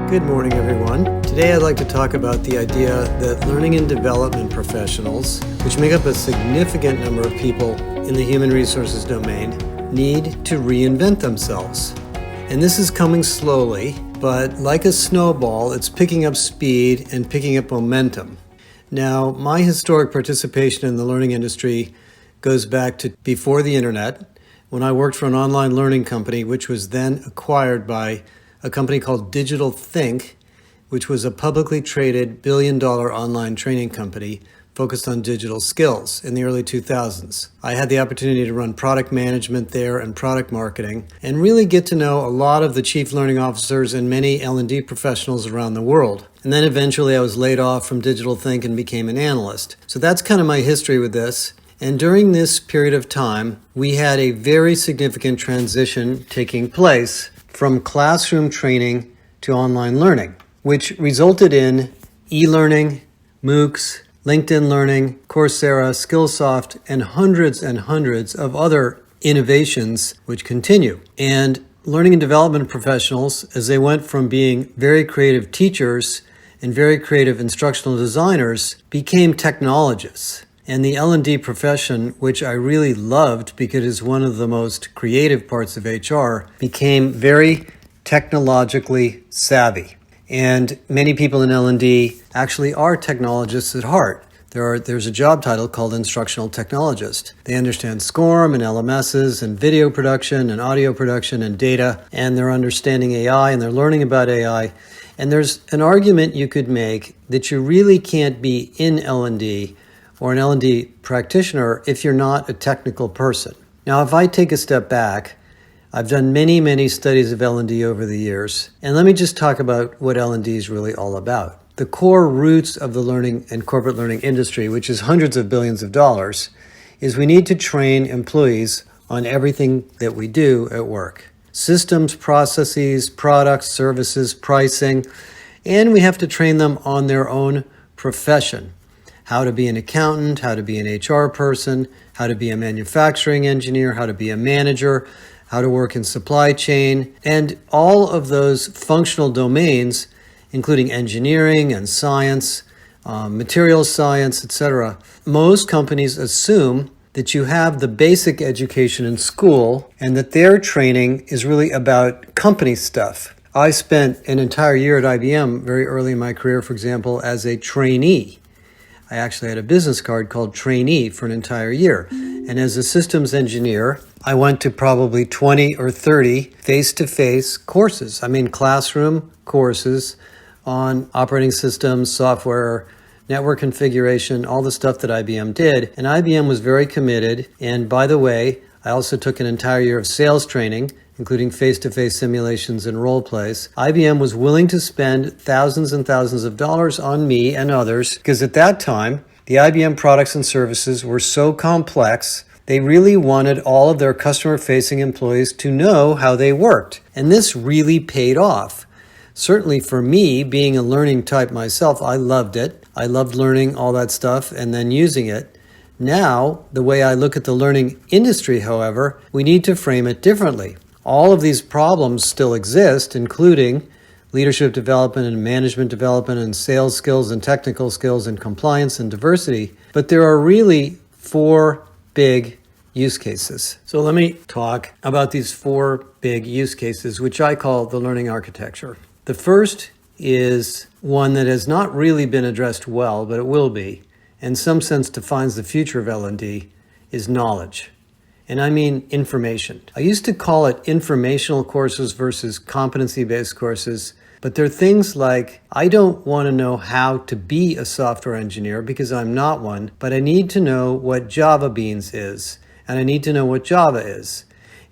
Good morning, everyone. Today I'd like to talk about the idea that learning and development professionals, which make up a significant number of people in the human resources domain, need to reinvent themselves. And this is coming slowly, but like a snowball, it's picking up speed and picking up momentum. Now, my historic participation in the learning industry goes back to before the internet, when I worked for an online learning company, which was then acquired by a company called Digital Think, which was a publicly traded billion-dollar online training company focused on digital skills in the early 2000s. I had the opportunity to run product management there and product marketing and really get to know a lot of the chief learning officers and many L&D professionals around the world. And then eventually I was laid off from Digital Think and became an analyst. So that's kind of my history with this. And during this period of time, we had a very significant transition taking place from classroom training to online learning, which resulted in e-learning, MOOCs, LinkedIn Learning, Coursera, Skillsoft, and hundreds of other innovations which continue. And learning and development professionals, as they went from being very creative teachers and very creative instructional designers, became technologists. And the L&D profession, which I really loved because it is one of the most creative parts of HR, became very technologically savvy. And many people in L&D actually are technologists at heart. There's a job title called instructional technologist. They understand SCORM and LMSs and video production and audio production and data, and they're understanding AI and they're learning about AI. And there's an argument you could make that you really can't be in L&D or an L&D practitioner if you're not a technical person. Now, if I take a step back, I've done many studies of L&D over the years, and let me just talk about what L&D is really all about. The core roots of the learning and corporate learning industry, which is hundreds of billions of dollars, is we need to train employees on everything that we do at work. Systems, processes, products, services, pricing, and we have to train them on their own profession. How to be an accountant, how to be an HR person, how to be a manufacturing engineer, how to be a manager, how to work in supply chain, and all of those functional domains, including engineering and science, materials science, etc. Most companies assume that you have the basic education in school and that their training is really about company stuff. I spent an entire year at IBM very early in my career, for example, as a trainee. I actually had a business card called trainee for an entire year. And as a systems engineer, I went to probably 20 or 30 face-to-face courses. Classroom courses on operating systems, software, network configuration, all the stuff that IBM did. And IBM was very committed. And by the way, I also took an entire year of sales training, including face-to-face simulations and role plays. IBM was willing to spend thousands and thousands of dollars on me and others because at that time, the IBM products and services were so complex, they really wanted all of their customer-facing employees to know how they worked. And this really paid off. Certainly for me, being a learning type myself, I loved it. I loved learning all that stuff and then using it. Now, the way I look at the learning industry, however, we need to frame it differently. All of these problems still exist, including leadership development and management development and sales skills and technical skills and compliance and diversity. But there are really four big use cases. So let me talk about these four big use cases, which I call the learning architecture. The first is one that has not really been addressed well, but it will be, in some sense defines the future of L&D, is knowledge. And I mean information. I used to call it informational courses versus competency-based courses, but they're things like, I don't want to know how to be a software engineer because I'm not one, but I need to know what Java Beans is, and I need to know what Java is.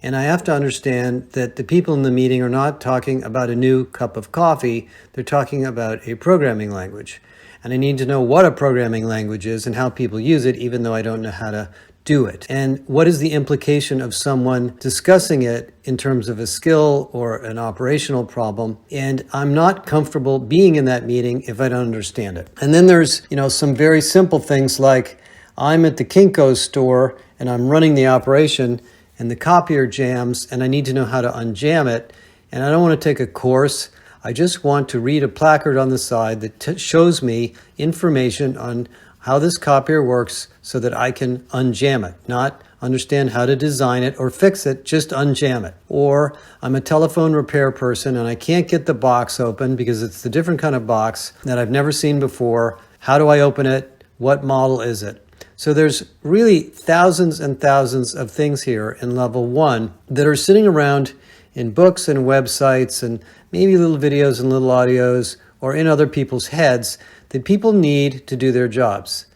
And I have to understand that the people in the meeting are not talking about a new cup of coffee, they're talking about a programming language. And I need to know what a programming language is and how people use it, even though I don't know how to do it. And what is the implication of someone discussing it in terms of a skill or an operational problem? And I'm not comfortable being in that meeting if I don't understand it. And then there's, some very simple things like I'm at the Kinko's store and I'm running the operation and the copier jams and I need to know how to unjam it, and I don't want to take a course. I just want to read a placard on the side that shows me information on how this copier works so that I can unjam it, not understand how to design it or fix it, just unjam it. Or I'm a telephone repair person and I can't get the box open because it's a different kind of box that I've never seen before. How do I open it? What model is it? So there's really thousands and thousands of things here in level 1 that are sitting around in books and websites and maybe little videos and little audios or in other people's heads that people need to do their jobs.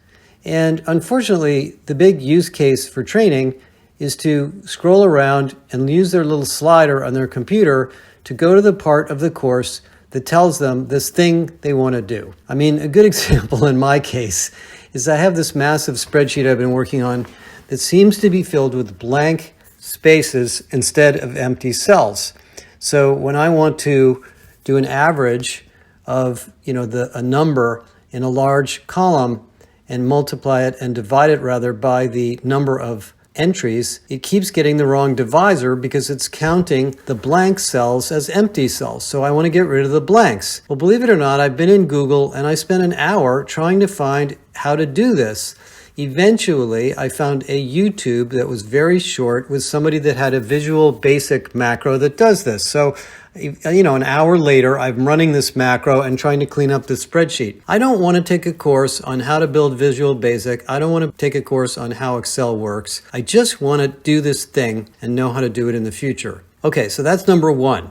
And unfortunately, the big use case for training is to scroll around and use their little slider on their computer to go to the part of the course that tells them this thing they want to do. I mean, a good example in my case is I have this massive spreadsheet I've been working on that seems to be filled with blank spaces instead of empty cells. So when I want to do an average of, a number in a large column and multiply it and divide it rather by the number of entries, it keeps getting the wrong divisor because it's counting the blank cells as empty cells. So I want to get rid of the blanks. Well, believe it or not, I've been in Google and I spent an hour trying to find how to do this. Eventually, I found a YouTube that was very short with somebody that had a Visual Basic macro that does this. So, an hour later, I'm running this macro and trying to clean up the spreadsheet. I don't want to take a course on how to build Visual Basic. I don't want to take a course on how Excel works. I just want to do this thing and know how to do it in the future. Okay, so that's number 1.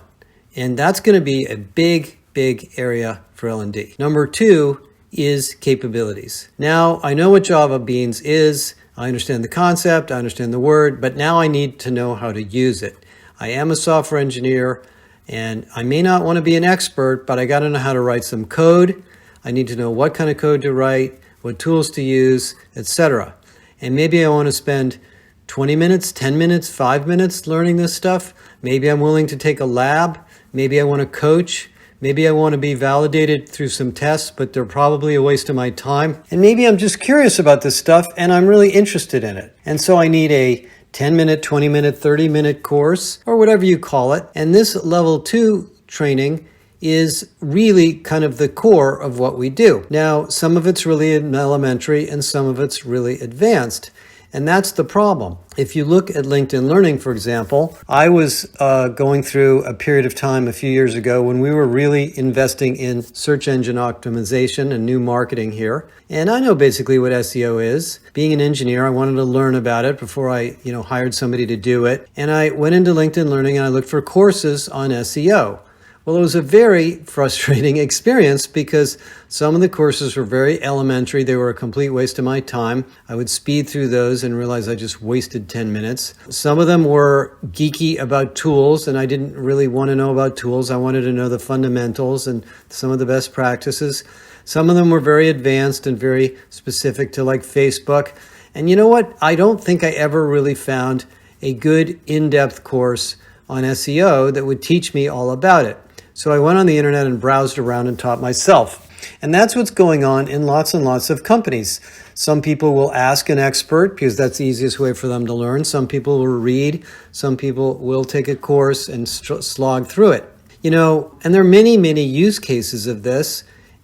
And that's going to be a big, big area for L&D. Number 2 is capabilities. Now, I know what Java Beans is. I understand the concept. I understand the word. But now I need to know how to use it. I am a software engineer. And I may not want to be an expert, but I got to know how to write some code. I need to know what kind of code to write, what tools to use, etc. And maybe I want to spend 20 minutes, 10 minutes, 5 minutes learning this stuff. Maybe I'm willing to take a lab. Maybe I want to coach. Maybe I want to be validated through some tests, but they're probably a waste of my time. And maybe I'm just curious about this stuff and I'm really interested in it. And so I need a 10-minute, 20-minute, 30-minute course, or whatever you call it. And this level 2 training is really kind of the core of what we do. Now, some of it's really elementary and some of it's really advanced. And that's the problem. If you look at LinkedIn Learning, for example, I was going through a period of time a few years ago when we were really investing in search engine optimization and new marketing here. And I know basically what SEO is. Being an engineer, I wanted to learn about it before I, hired somebody to do it. And I went into LinkedIn Learning and I looked for courses on SEO. Well, it was a very frustrating experience because some of the courses were very elementary. They were a complete waste of my time. I would speed through those and realize I just wasted 10 minutes. Some of them were geeky about tools, and I didn't really want to know about tools. I wanted to know the fundamentals and some of the best practices. Some of them were very advanced and very specific to like Facebook. And you know what? I don't think I ever really found a good in-depth course on SEO that would teach me all about it. So I went on the internet and browsed around and taught myself. And that's what's going on in lots and lots of companies. Some people will ask an expert because that's the easiest way for them to learn. Some people will read. Some people will take a course and slog through it. And there are many, many use cases of this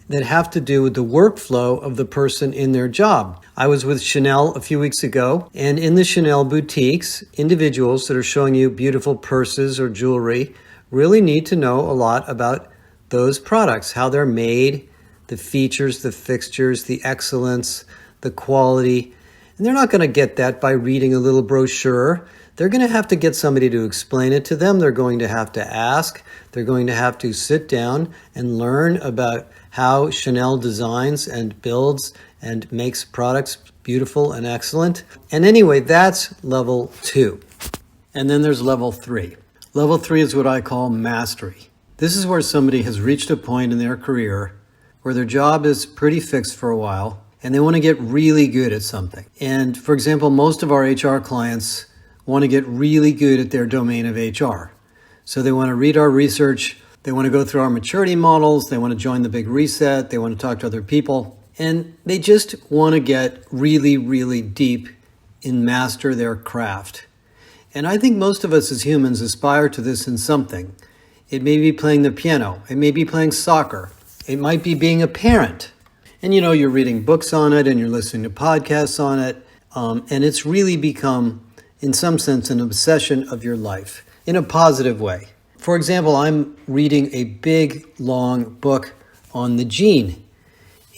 that have to do with the workflow of the person in their job. I was with Chanel a few weeks ago, and in the Chanel boutiques, individuals that are showing you beautiful purses or jewelry really need to know a lot about those products, how they're made, the features, the fixtures, the excellence, the quality. And they're not going to get that by reading a little brochure. They're going to have to get somebody to explain it to them. They're going to have to ask. They're going to have to sit down and learn about how Chanel designs and builds and makes products beautiful and excellent. And anyway, that's level 2. And then there's level 3. Level 3 is what I call mastery. This is where somebody has reached a point in their career where their job is pretty fixed for a while and they want to get really good at something. And for example, most of our HR clients want to get really good at their domain of HR. So they want to read our research, they want to go through our maturity models, they want to join the big reset, they want to talk to other people, and they just want to get really, really deep and master their craft. And I think most of us as humans aspire to this in something. It may be playing the piano. It may be playing soccer. It might be being a parent. And you're reading books on it and you're listening to podcasts on it. And it's really become, in some sense, an obsession of your life in a positive way. For example, I'm reading a big, long book on the gene.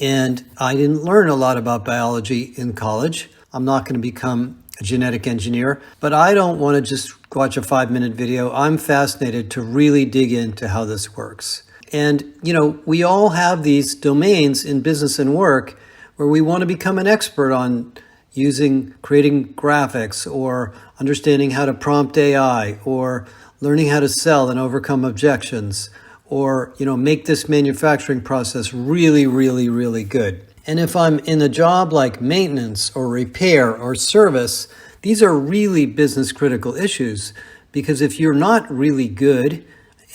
And I didn't learn a lot about biology in college. I'm not going to become a genetic engineer, but I don't want to just watch a 5-minute video. I'm fascinated to really dig into how this works. And, we all have these domains in business and work where we want to become an expert on creating graphics or understanding how to prompt AI or learning how to sell and overcome objections or, make this manufacturing process really, really, really good. And if I'm in a job like maintenance or repair or service, these are really business critical issues because if you're not really good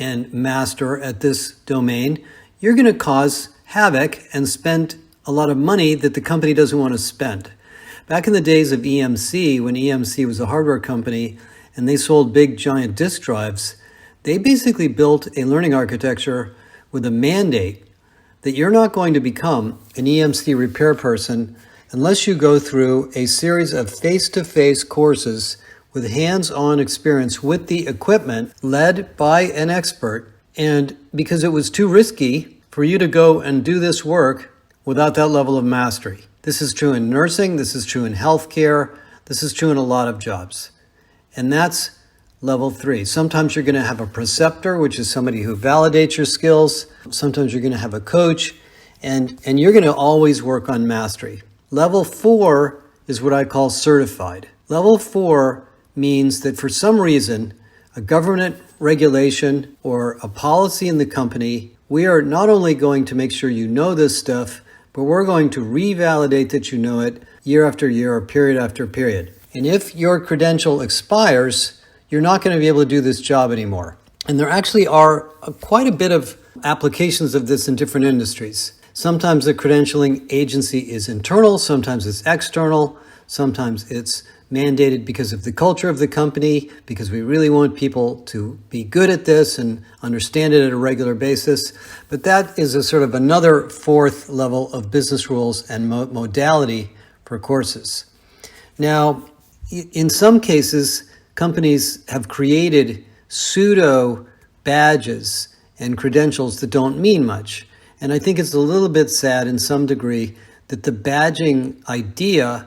and master at this domain, you're going to cause havoc and spend a lot of money that the company doesn't want to spend. Back in the days of EMC, when EMC was a hardware company and they sold big giant disk drives, they basically built a learning architecture with a mandate that you're not going to become an EMC repair person unless you go through a series of face-to-face courses with hands-on experience with the equipment led by an expert. And because it was too risky for you to go and do this work without that level of mastery. This is true in nursing, this is true in healthcare, this is true in a lot of jobs. And that's level 3. Sometimes you're going to have a preceptor, which is somebody who validates your skills. Sometimes you're going to have a coach, and you're going to always work on mastery. Level 4 is what I call certified. Level 4 means that for some reason, a government regulation or a policy in the company, we are not only going to make sure you know this stuff, but we're going to revalidate that you know it year after year or period after period. And if your credential expires, you're not going to be able to do this job anymore. And there actually are quite a bit of applications of this in different industries. Sometimes the credentialing agency is internal, sometimes it's external, sometimes it's mandated because of the culture of the company, because we really want people to be good at this and understand it at a regular basis. But that is a sort of another 4th level of business rules and modality for courses. Now, in some cases, companies have created pseudo badges and credentials that don't mean much. And I think it's a little bit sad in some degree that the badging idea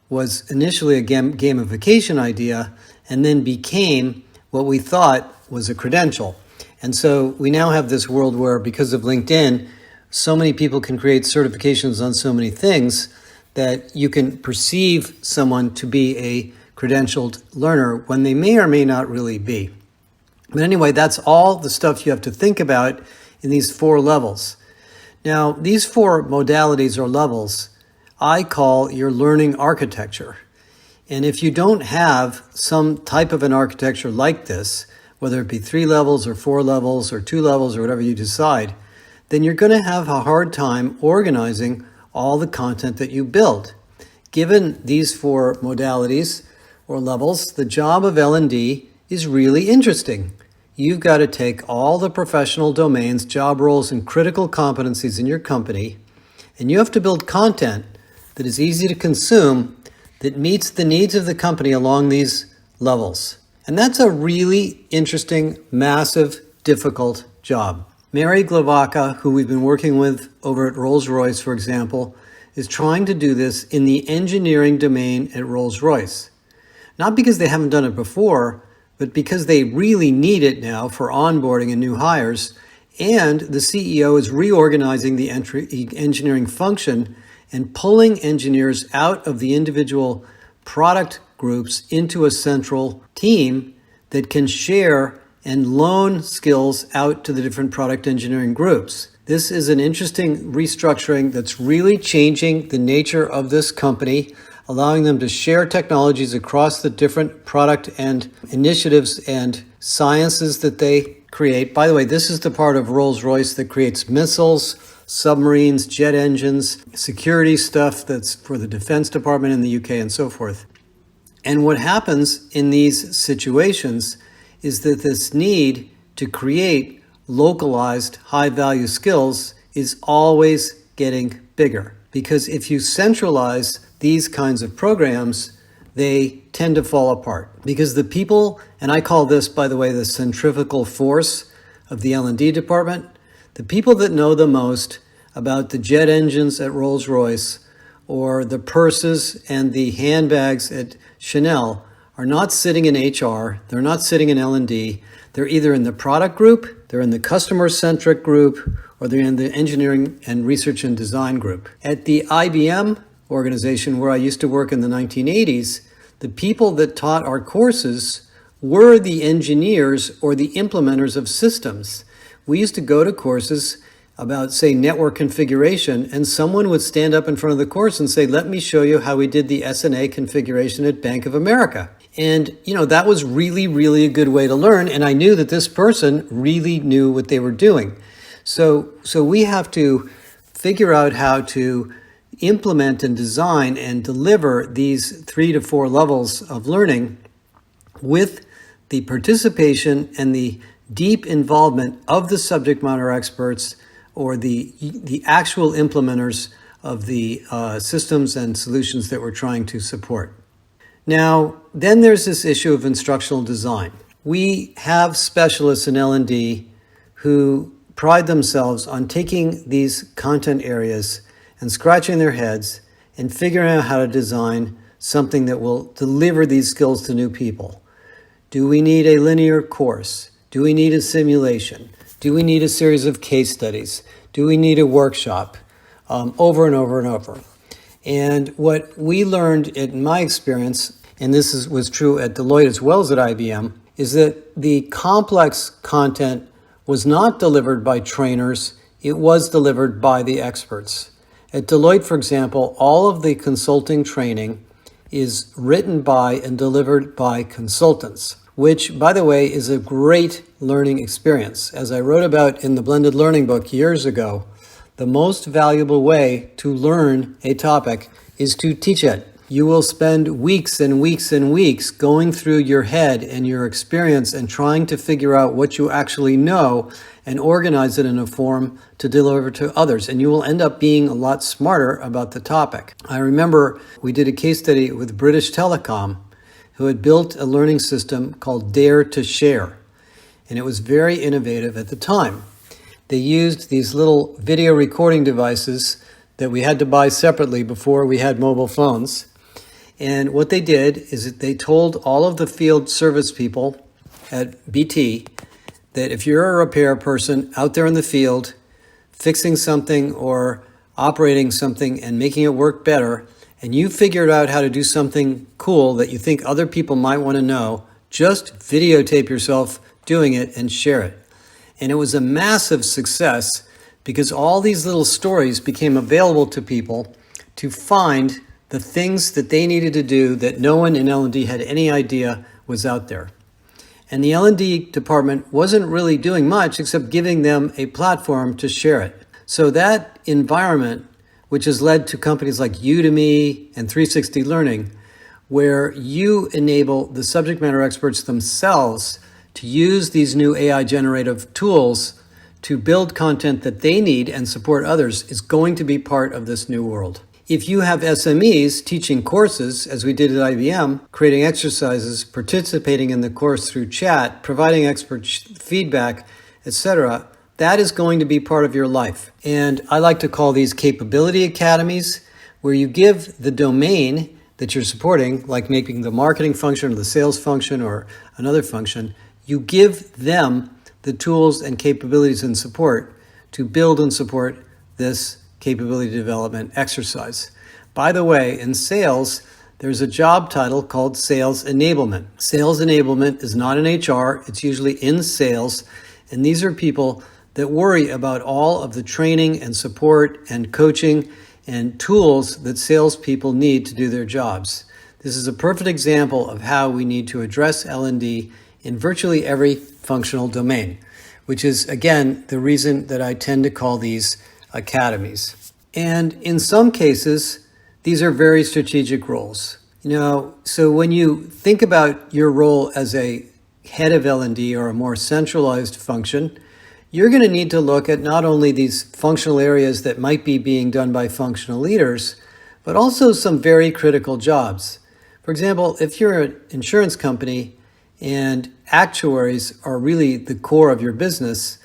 was initially a gamification idea and then became what we thought was a credential. And so we now have this world where, because of LinkedIn, so many people can create certifications on so many things that you can perceive someone to be a credentialed learner when they may or may not really be. But anyway, that's all the stuff you have to think about in these 4 levels. Now, these 4 modalities or levels I call your learning architecture. And if you don't have some type of an architecture like this, whether it be 3 levels or 4 levels or 2 levels or whatever you decide, then you're going to have a hard time organizing all the content that you build. Given these 4 modalities or levels, the job of L&D is really interesting. You've got to take all the professional domains, job roles, and critical competencies in your company, and you have to build content that is easy to consume, that meets the needs of the company along these levels. And that's a really interesting, massive, difficult job. Mary Glavaca, who we've been working with over at Rolls-Royce, for example, is trying to do this in the engineering domain at Rolls-Royce. Not because they haven't done it before, but because they really need it now for onboarding and new hires, and the CEO is reorganizing the engineering function and pulling engineers out of the individual product groups into a central team that can share and loan skills out to the different product engineering groups. This is an interesting restructuring that's really changing the nature of this company, allowing them to share technologies across the different product and initiatives and sciences that they create. By the way, this is the part of Rolls-Royce that creates missiles, submarines, jet engines, security stuff that's for the Defense Department in the UK and so forth. And what happens in these situations is that this need to create localized high-value skills is always getting bigger. Because if you centralize these kinds of programs, they tend to fall apart. Because the people, and I call this, by the way, the centrifugal force of the L&D department, the people that know the most about the jet engines at Rolls-Royce or the purses and the handbags at Chanel are not sitting in HR, they're not sitting in L&D, they're either in the product group, they're in the customer-centric group, or they're in the engineering and research and design group. At the IBM organization where I used to work in the 1980s, the people that taught our courses were the engineers or the implementers of systems. We used to go to courses about, say, network configuration, and someone would stand up in front of the course and say, let me show you how we did the SNA configuration at Bank of America. And, that was really, really a good way to learn, and I knew that this person really knew what they were doing. So we have to figure out how to implement and design and deliver these 3 to 4 levels of learning with the participation and the deep involvement of the subject matter experts or the actual implementers of the systems and solutions that we're trying to support. Now, then there's this issue of instructional design. We have specialists in L&D who pride themselves on taking these content areas and scratching their heads and figuring out how to design something that will deliver these skills to new people. Do we need a linear course? Do we need a simulation? Do we need a series of case studies? Do we need a workshop? Over and over and over. And what we learned in my experience, and this was true at Deloitte as well as at IBM, is that the complex content was not delivered by trainers, it was delivered by the experts. At Deloitte, for example, all of the consulting training is written by and delivered by consultants, which, by the way, is a great learning experience. As I wrote about in the Blended Learning book years ago, the most valuable way to learn a topic is to teach it. You will spend weeks and weeks and weeks going through your head and your experience and trying to figure out what you actually know and organize it in a form to deliver to others. And you will end up being a lot smarter about the topic. I remember we did a case study with British Telecom, who had built a learning system called Dare to Share. And it was very innovative at the time. They used these little video recording devices that we had to buy separately before we had mobile phones. And what they did is that they told all of the field service people at BT that if you're a repair person out there in the field fixing something or operating something and making it work better, and you figured out how to do something cool that you think other people might want to know, just videotape yourself doing it and share it. And it was a massive success because all these little stories became available to people to find the things that they needed to do that no one in L&D had any idea was out there. And the L&D department wasn't really doing much except giving them a platform to share it. So that environment, which has led to companies like Udemy and 360 Learning, where you enable the subject matter experts themselves to use these new AI generative tools to build content that they need and support others, is going to be part of this new world. If you have SMEs teaching courses, as we did at IBM, creating exercises, participating in the course through chat, providing expert feedback, etc., that is going to be part of your life. And I like to call these capability academies, where you give the domain that you're supporting, like making the marketing function or the sales function or another function, you give them the tools and capabilities and support to build and support this capability development exercise. By the way, in sales, there's a job title called sales enablement. Sales enablement is not in HR, it's usually in sales, and these are people that worry about all of the training and support and coaching and tools that salespeople need to do their jobs. This is a perfect example of how we need to address L&D in virtually every functional domain, which is, again, the reason that I tend to call these academies. And in some cases, these are very strategic roles. So when you think about your role as a head of L&D or a more centralized function, you're going to need to look at not only these functional areas that might be being done by functional leaders, but also some very critical jobs. For example, if you're an insurance company and actuaries are really the core of your business,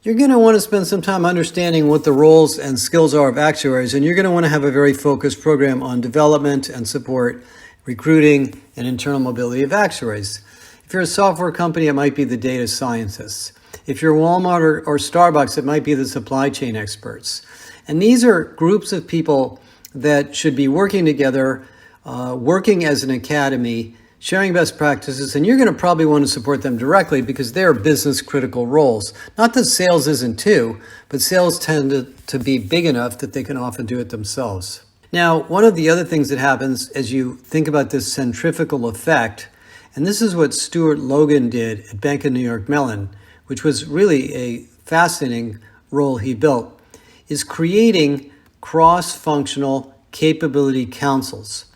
you're going to want to spend some time understanding what the roles and skills are of actuaries, and you're going to want to have a very focused program on development and support, recruiting, and internal mobility of actuaries. If you're a software company, it might be the data scientists. If you're Walmart or Starbucks, it might be the supply chain experts. And these are groups of people that should be working together, working as an academy, sharing best practices, and you're going to probably want to support them directly because they're business critical roles. Not that sales isn't too, but sales tend to be big enough that they can often do it themselves. Now, one of the other things that happens as you think about this centrifugal effect, and this is what Stuart Logan did at Bank of New York Mellon, which was really a fascinating role he built, is creating cross-functional capability councils.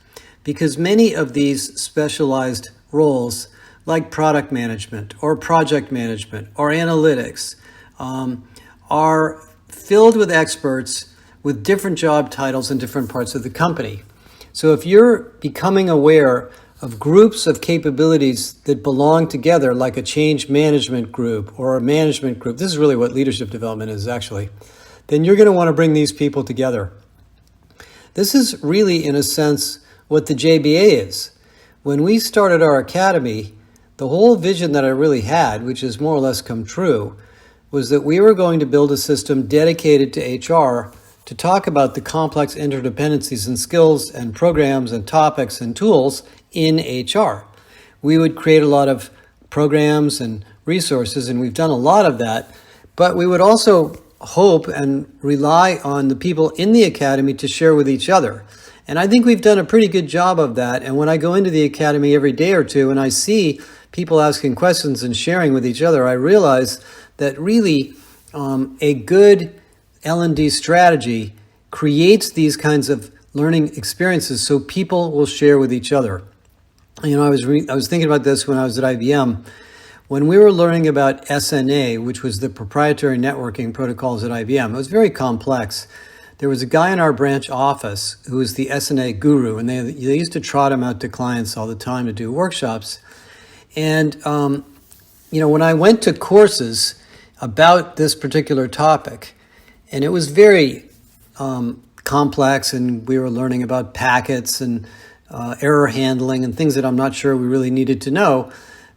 Because many of these specialized roles, like product management or project management or analytics, are filled with experts with different job titles in different parts of the company. So if you're becoming aware of groups of capabilities that belong together, like a change management group or a management group, this is really what leadership development is actually, then you're going to want to bring these people together. This is really, in a sense, what the JBA is. When we started our academy, the whole vision that I really had, which has more or less come true, was that we were going to build a system dedicated to HR to talk about the complex interdependencies and skills and programs and topics and tools in HR. We would create a lot of programs and resources, and we've done a lot of that, but we would also hope and rely on the people in the academy to share with each other. And I think we've done a pretty good job of that. And when I go into the academy every day or two and I see people asking questions and sharing with each other, I realize that really a good L&D strategy creates these kinds of learning experiences so people will share with each other. I was thinking about this when I was at IBM. When we were learning about SNA, which was the proprietary networking protocols at IBM, it was very complex. There was a guy in our branch office who was the SNA guru, and they used to trot him out to clients all the time to do workshops. And, when I went to courses about this particular topic, and it was very complex, and we were learning about packets and error handling and things that I'm not sure we really needed to know,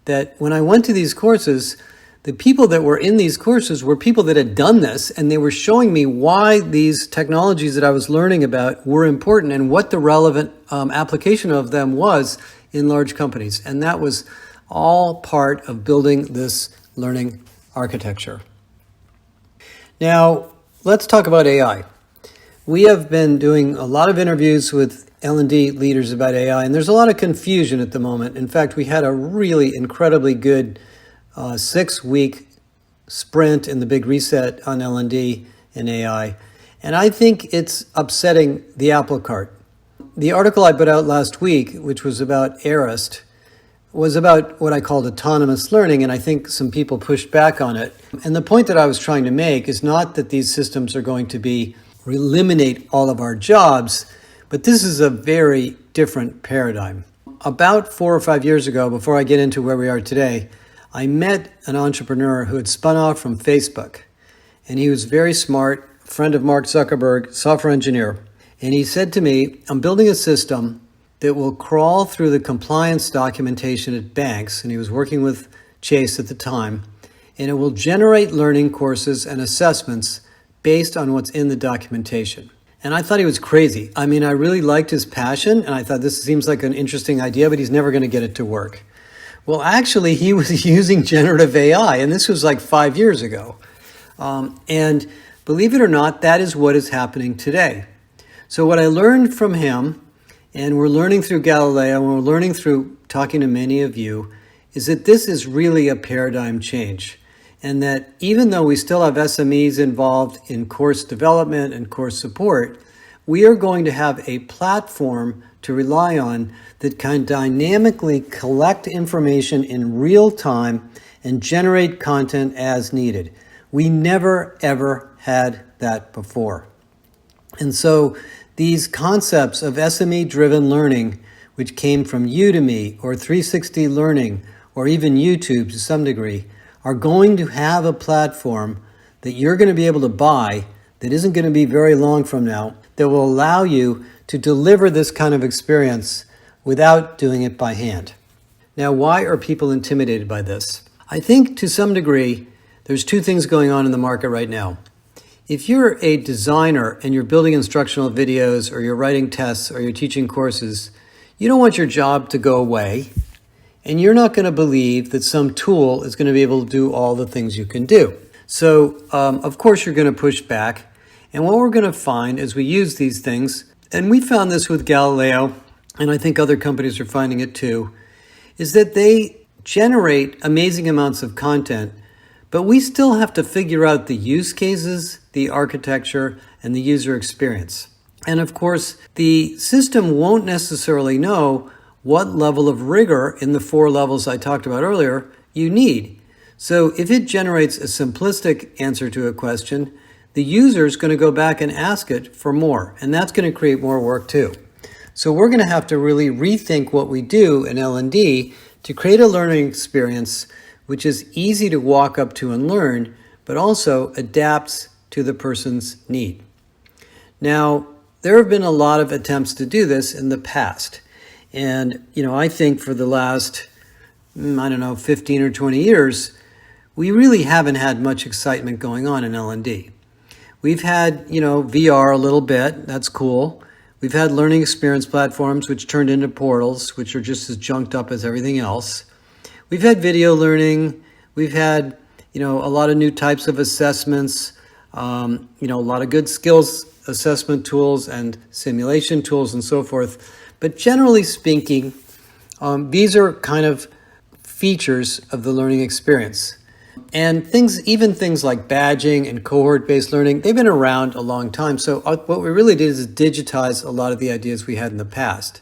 that when I went to these courses, the people that were in these courses were people that had done this, and they were showing me why these technologies that I was learning about were important and what the relevant application of them was in large companies. And that was all part of building this learning architecture. Now, let's talk about AI. We have been doing a lot of interviews with L&D leaders about AI, and there's a lot of confusion at the moment. In fact, we had a really incredibly good 6-week sprint in the Big Reset on L&D and AI, and I think it's upsetting the apple cart. The article I put out last week, which was about Arist, was about what I called autonomous learning, and I think some people pushed back on it. And the point that I was trying to make is not that these systems are going to eliminate all of our jobs, but this is a very different paradigm. About 4 or 5 years ago, before I get into where we are today, I met an entrepreneur who had spun off from Facebook, and he was very smart, friend of Mark Zuckerberg, software engineer. And he said to me, I'm building a system that will crawl through the compliance documentation at banks, and he was working with Chase at the time, and it will generate learning courses and assessments based on what's in the documentation. And I thought he was crazy. I mean, I really liked his passion, and I thought this seems like an interesting idea, but he's never going to get it to work. Well, actually, he was using generative AI, and this was like 5 years ago. And believe it or not, that is what is happening today. So what I learned from him, and we're learning through Galileo, and we're learning through talking to many of you, is that this is really a paradigm change. And that even though we still have SMEs involved in course development and course support, we are going to have a platform to rely on that can dynamically collect information in real time and generate content as needed. We never, ever had that before. And so these concepts of SME-driven learning, which came from Udemy or 360 Learning or even YouTube to some degree, are going to have a platform that you're going to be able to buy that isn't going to be very long from now, that will allow you to deliver this kind of experience without doing it by hand. Now, why are people intimidated by this? I think to some degree, there's two things going on in the market right now. If you're a designer and you're building instructional videos or you're writing tests or you're teaching courses, you don't want your job to go away, and you're not going to believe that some tool is going to be able to do all the things you can do. So, of course, you're going to push back. And what we're going to find as we use these things, and we found this with Galileo, and I think other companies are finding it too, is that they generate amazing amounts of content, but we still have to figure out the use cases, the architecture, and the user experience. And of course, the system won't necessarily know what level of rigor in the 4 levels I talked about earlier you need. So if it generates a simplistic answer to a question, the user is going to go back and ask it for more, and that's going to create more work too. So we're going to have to really rethink what we do in L&D to create a learning experience which is easy to walk up to and learn, but also adapts to the person's need. Now, there have been a lot of attempts to do this in the past. And, I think for the last, 15 or 20 years, we really haven't had much excitement going on in L&D. We've had, VR a little bit. That's cool. We've had learning experience platforms, which turned into portals, which are just as junked up as everything else. We've had video learning. We've had, a lot of new types of assessments, a lot of good skills assessment tools and simulation tools and so forth. But generally speaking, these are kind of features of the learning experience. And even things like badging and cohort-based learning, they've been around a long time. So what we really did is digitize a lot of the ideas we had in the past.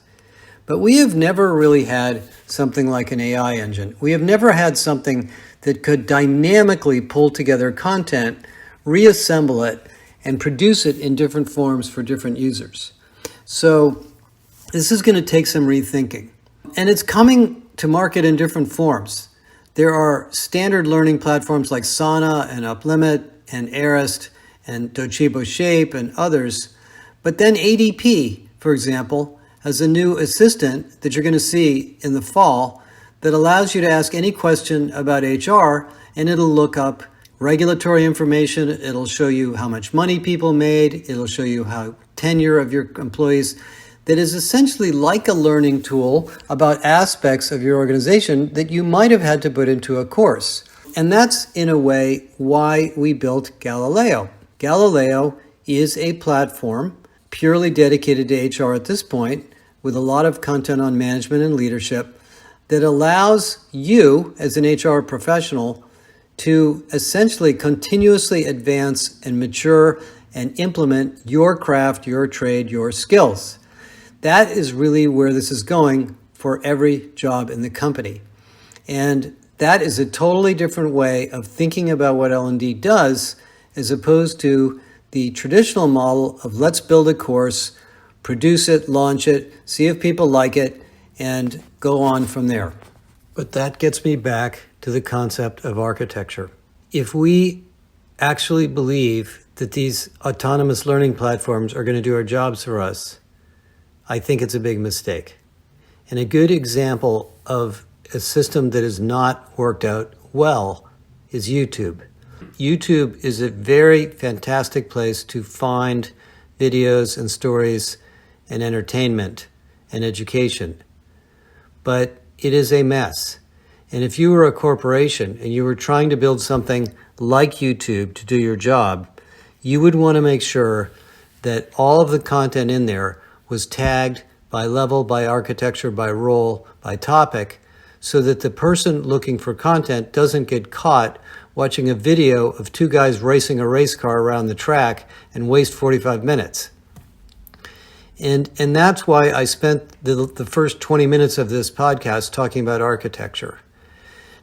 But we have never really had something like an AI engine. We have never had something that could dynamically pull together content, reassemble it, and produce it in different forms for different users. So this is going to take some rethinking. And it's coming to market in different forms. There are standard learning platforms like Sana and UpLimit and Arist and Docebo Shape and others. But then ADP, for example, has a new assistant that you're going to see in the fall that allows you to ask any question about HR, and it'll look up regulatory information. It'll show you how much money people made. It'll show you how tenure of your employees. That is essentially like a learning tool about aspects of your organization that you might have had to put into a course. And that's, in a way, why we built Galileo. Galileo is a platform purely dedicated to HR at this point, with a lot of content on management and leadership, that allows you, as an HR professional, to essentially continuously advance and mature and implement your craft, your trade, your skills. That is really where this is going for every job in the company. And that is a totally different way of thinking about what L&D does, as opposed to the traditional model of let's build a course, produce it, launch it, see if people like it, and go on from there. But that gets me back to the concept of architecture. If we actually believe that these autonomous learning platforms are going to do our jobs for us, I think it's a big mistake. And a good example of a system that has not worked out well is YouTube. YouTube is a very fantastic place to find videos and stories and entertainment and education. But it is a mess. And if you were a corporation and you were trying to build something like YouTube to do your job, you would want to make sure that all of the content in there was tagged by level, by architecture, by role, by topic, so that the person looking for content doesn't get caught watching a video of 2 guys racing a race car around the track and waste 45 minutes. And that's why I spent the first 20 minutes of this podcast talking about architecture.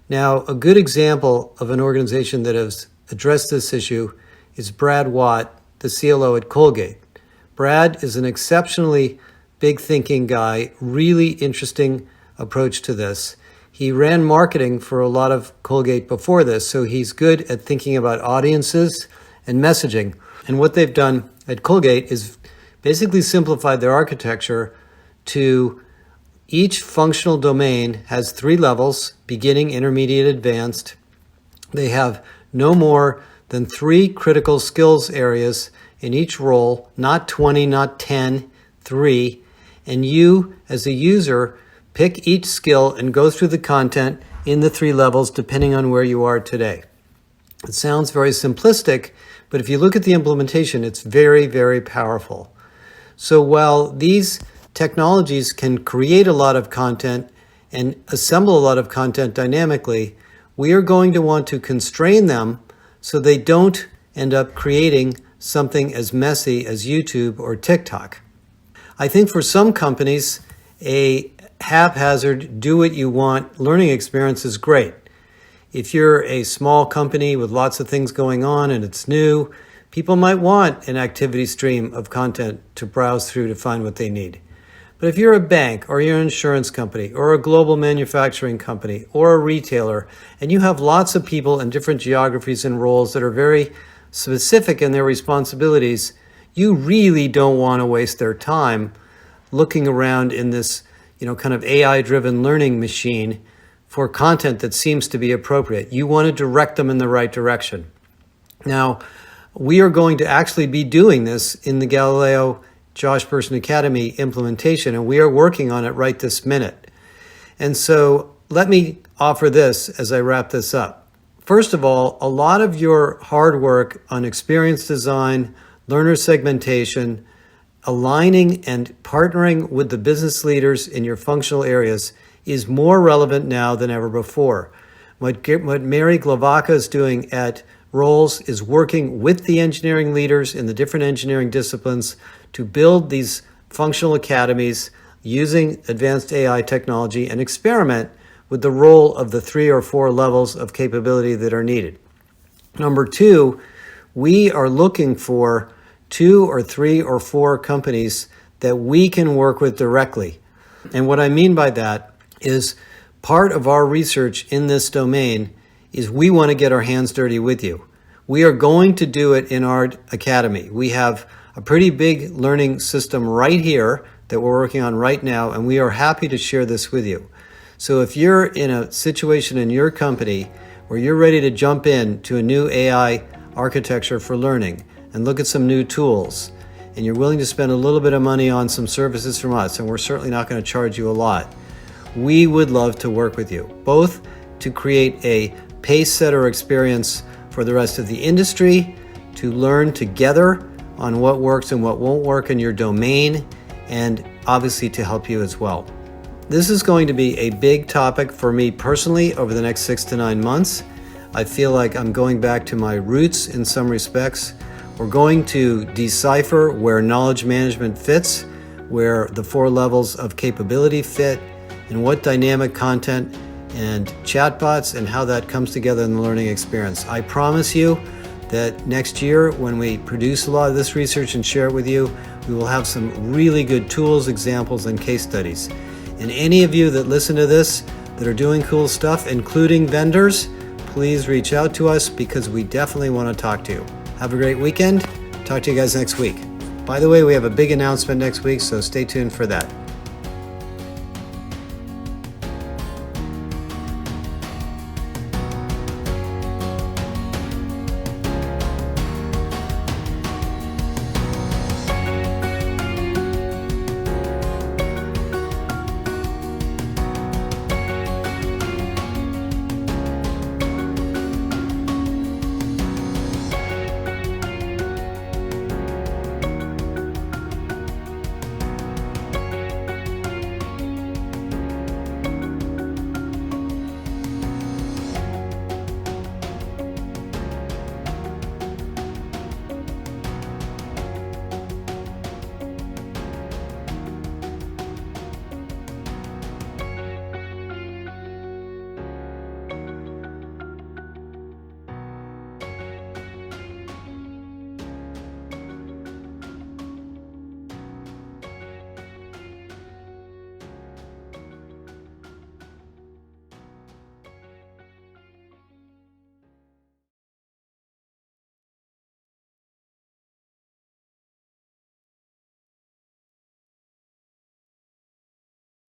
Now, a good example of an organization that has addressed this issue is Brad Watt, the CLO at Colgate. Brad is an exceptionally big thinking guy, really interesting approach to this. He ran marketing for a lot of Colgate before this, so he's good at thinking about audiences and messaging. And what they've done at Colgate is basically simplified their architecture to each functional domain has 3 levels, beginning, intermediate, advanced. They have no more than 3 critical skills areas in each role, not 20, not 10, 3. And you, as a user, pick each skill and go through the content in the 3 levels depending on where you are today. It sounds very simplistic, but if you look at the implementation, it's very, very powerful. So while these technologies can create a lot of content and assemble a lot of content dynamically, we are going to want to constrain them so they don't end up creating something as messy as YouTube or TikTok. I think for some companies, a haphazard, do-what-you-want learning experience is great. If you're a small company with lots of things going on and it's new, people might want an activity stream of content to browse through to find what they need. But if you're a bank or you're an insurance company or a global manufacturing company or a retailer, and you have lots of people in different geographies and roles that are very specific in their responsibilities, you really don't want to waste their time looking around in this, kind of AI-driven learning machine for content that seems to be appropriate. You want to direct them in the right direction. Now, we are going to actually be doing this in the Galileo Josh Person Academy implementation, and we are working on it right this minute. And so let me offer this as I wrap this up. First of all, a lot of your hard work on experience design, learner segmentation, aligning and partnering with the business leaders in your functional areas is more relevant now than ever before. What Mary Glavaca is doing at Roles is working with the engineering leaders in the different engineering disciplines to build these functional academies using advanced AI technology and experiment with the role of the 3 or 4 levels of capability that are needed. Number 2, we are looking for 2 or 3 or 4 companies that we can work with directly. And what I mean by that is part of our research in this domain is we want to get our hands dirty with you. We are going to do it in our academy. We have a pretty big learning system right here that we're working on right now, and we are happy to share this with you. So if you're in a situation in your company where you're ready to jump in to a new AI architecture for learning and look at some new tools, and you're willing to spend a little bit of money on some services from us, and we're certainly not going to charge you a lot, we would love to work with you, both to create a pace setter experience for the rest of the industry, to learn together on what works and what won't work in your domain, and obviously to help you as well. This is going to be a big topic for me personally over the next 6 to 9 months. I feel like I'm going back to my roots in some respects. We're going to decipher where knowledge management fits, where the 4 levels of capability fit, and what dynamic content and chatbots and how that comes together in the learning experience. I promise you that next year, when we produce a lot of this research and share it with you, we will have some really good tools, examples, and case studies. And any of you that listen to this that are doing cool stuff, including vendors, please reach out to us because we definitely want to talk to you. Have a great weekend. Talk to you guys next week. By the way, we have a big announcement next week, so stay tuned for that.